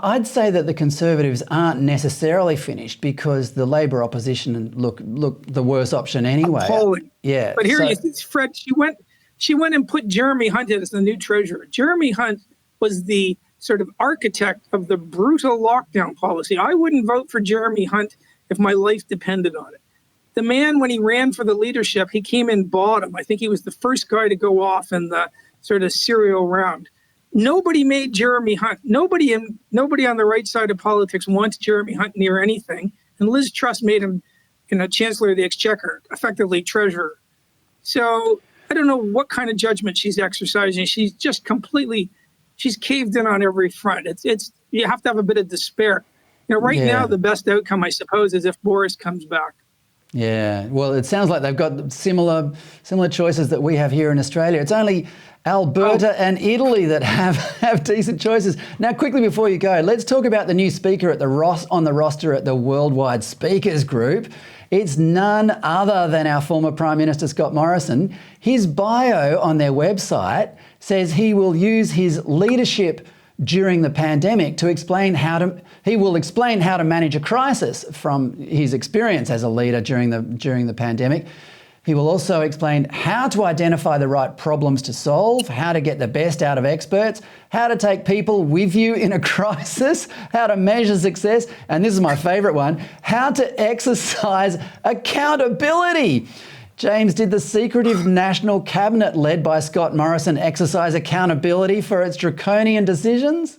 I'd say that the Conservatives aren't necessarily finished because the Labor opposition look the worst option anyway. Appalling. Yeah. But here, Fred, she went and put Jeremy Hunt as the new treasurer. Jeremy Hunt was the sort of architect of the brutal lockdown policy. I wouldn't vote for Jeremy Hunt if my life depended on it. The man, when he ran for the leadership, he came in bottom. I think he was the first guy to go off in the sort of serial round. Nobody made Jeremy Hunt. Nobody on the right side of politics wants Jeremy Hunt near anything. And Liz Truss made him, Chancellor of the Exchequer, effectively treasurer. So I don't know what kind of judgment she's exercising. She's just she's caved in on every front. It's you have to have a bit of despair. Right now, the best outcome, I suppose, is if Boris comes back. Yeah, well, it sounds like they've got similar choices that we have here in Australia. It's only Alberta and Italy that have decent choices. Now, quickly before you go, let's talk about the new speaker on the roster at the Worldwide Speakers Group. It's none other than our former Prime Minister, Scott Morrison. His bio on their website says he will use his leadership during the pandemic to explain how to manage a crisis from his experience as a leader during the pandemic. He will also explain how to identify the right problems to solve, how to get the best out of experts, how to take people with you in a crisis, how to measure success, and this is my favourite one, how to exercise accountability. James, did the secretive National Cabinet led by Scott Morrison exercise accountability for its draconian decisions?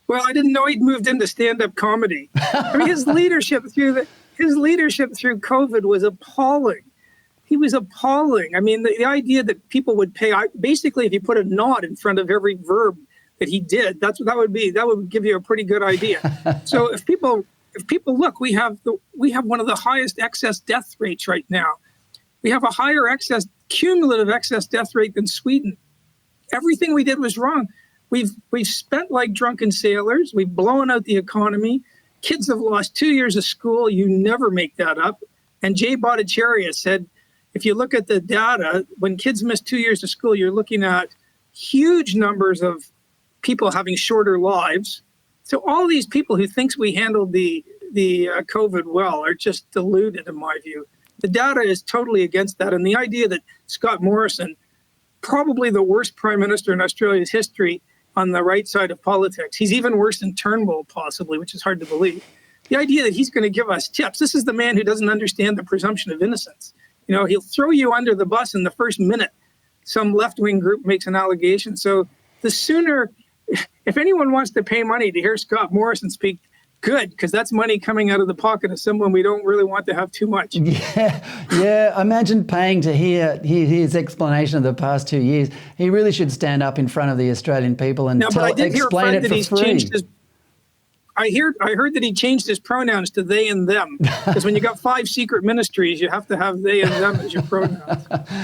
Well, I didn't know he'd moved into stand-up comedy. I mean, his leadership through COVID was appalling. He was appalling. I mean, the idea that people would pay, basically, if you put a not in front of every verb that he did, that would give you a pretty good idea. So if people look, we have one of the highest excess death rates right now. We have a higher cumulative excess death rate than Sweden. Everything we did was wrong. We've spent like drunken sailors. We've blown out the economy. Kids have lost 2 years of school. You never make that up. And Jay Bhattacharya said, if you look at the data, when kids miss 2 years of school, you're looking at huge numbers of people having shorter lives. So all these people who think we handled the COVID well are just deluded, in my view. The data is totally against that. And the idea that Scott Morrison, probably the worst prime minister in Australia's history on the right side of politics, he's even worse than Turnbull, possibly, which is hard to believe. The idea that he's going to give us tips. This is the man who doesn't understand the presumption of innocence. He'll throw you under the bus in the first minute some left-wing group makes an allegation. So the sooner, if anyone wants to pay money to hear Scott Morrison speak, good, because that's money coming out of the pocket of someone we don't really want to have too much. Yeah. Imagine paying to hear his explanation of the past 2 years. He really should stand up in front of the Australian people and explain it for free. I heard that he changed his pronouns to they and them, because when you got 5 secret ministries, you have to have they and them as your pronouns.